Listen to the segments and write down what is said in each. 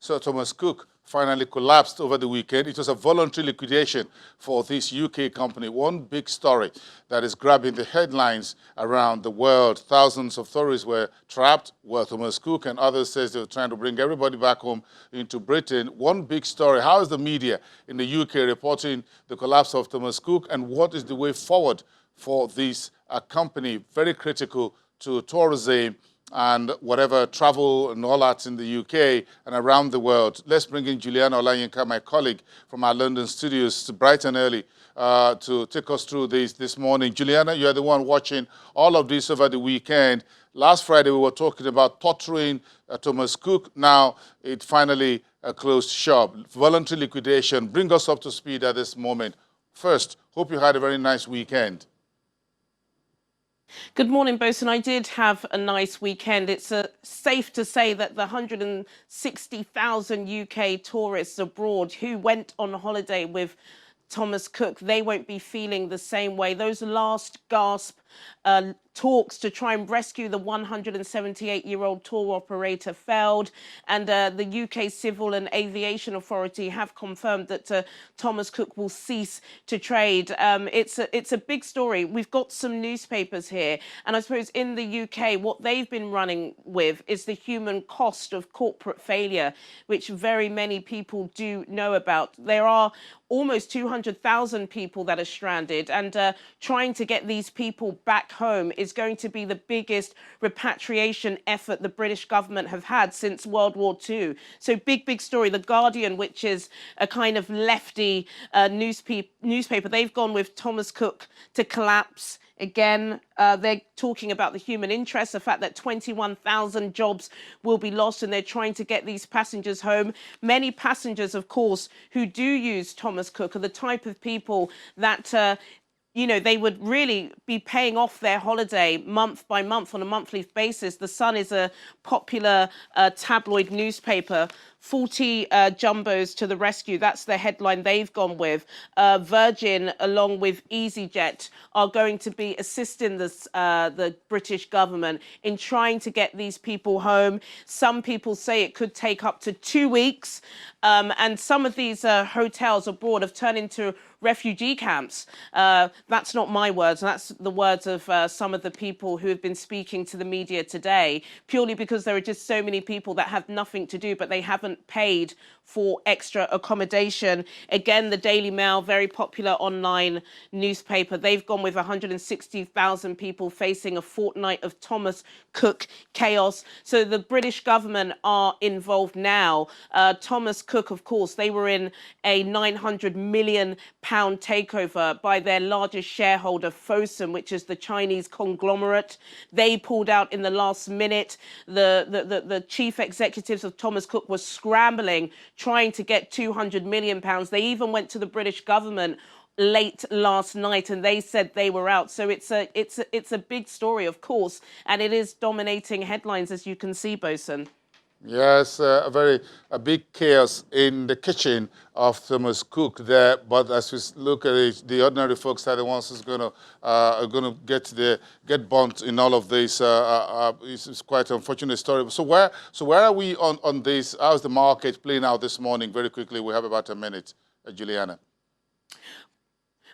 Sir Thomas Cook finally collapsed over the weekend. It was a voluntary liquidation for this UK company. One big story that is grabbing the headlines around the world. Thousands of tourists were trapped, where Thomas Cook and others says they were trying to bring everybody back home into Britain. One big story. How is the media in the UK reporting the collapse of Thomas Cook, and what is the way forward for this company, very critical to tourism and whatever travel and all that in the UK and around the world? Let's bring in Juliana Olayinka, my colleague from our London studios, bright and early, to take us through this morning. Juliana, you're the one watching all of this over the weekend. Last Friday, we were talking about torturing Thomas Cook. Now, it finally closed shop. Voluntary liquidation. Bring us up to speed at this moment. First, hope you had a very nice weekend. Good morning, Bosun. I did have a nice weekend. It's safe to say that the 160,000 UK tourists abroad who went on holiday with Thomas Cook, they won't be feeling the same way. Those last gasp talks to try and rescue the 178-year-old tour operator failed, and the UK Civil and Aviation Authority have confirmed that Thomas Cook will cease to trade. It's a big story. We've got some newspapers here, and I suppose in the UK, what they've been running with is the human cost of corporate failure, which very many people do know about. There are almost 200,000 people that are stranded, and trying to get these people back home is going to be the biggest repatriation effort the British government have had since World War II. So big story. The Guardian, which is a kind of lefty newspaper, they've gone with Thomas Cook to collapse. Again, they're talking about the human interest, the fact that 21,000 jobs will be lost, and they're trying to get these passengers home. Many passengers, of course, who do use Thomas Cook are the type of people that they would really be paying off their holiday month by month on a monthly basis. The Sun is a popular tabloid newspaper. 40 jumbos to the rescue. That's the headline they've gone with. Virgin, along with EasyJet, are going to be assisting the British government in trying to get these people home. Some people say it could take up to 2 weeks. And some of these hotels abroad have turned into refugee camps. That's not my words. That's the words of some of the people who have been speaking to the media today, purely because there are just so many people that have nothing to do, but they haven't paid for extra accommodation. Again, the Daily Mail, very popular online newspaper, they've gone with 160,000 people facing a fortnight of Thomas Cook chaos. So the British government are involved now. Thomas Cook, of course, they were in a £900 million takeover by their largest shareholder, Fosun, which is the Chinese conglomerate. They pulled out in the last minute. The chief executives of Thomas Cook were scrambling, trying to get £200 million. They even went to the British government late last night and they said they were out. So it's a big story, of course, and it is dominating headlines, as you can see, Bosun. Yes, a big chaos in the kitchen of Thomas Cook there. But as we look at it, the ordinary folks are the ones who's going to get bumped in all of this. It's quite an unfortunate story. So where are we on this? How's the market playing out this morning? Very quickly, we have about a minute, Juliana.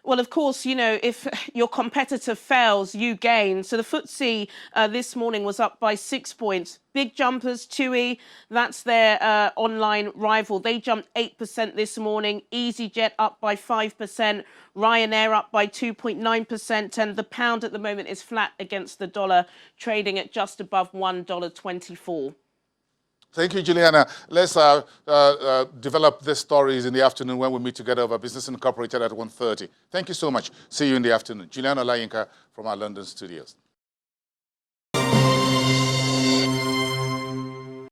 Well, of course, if your competitor fails, you gain. So the FTSE this morning was up by 6 points. Big jumpers, TUI, that's their online rival. They jumped 8% this morning. EasyJet up by 5%. Ryanair up by 2.9%. And the pound at the moment is flat against the dollar, trading at just above $1.24. Thank you, Juliana. Let's develop these stories in the afternoon when we meet together over Business Incorporated at 1:30. Thank you so much. See you in the afternoon. Juliana Olayinka from our London studios.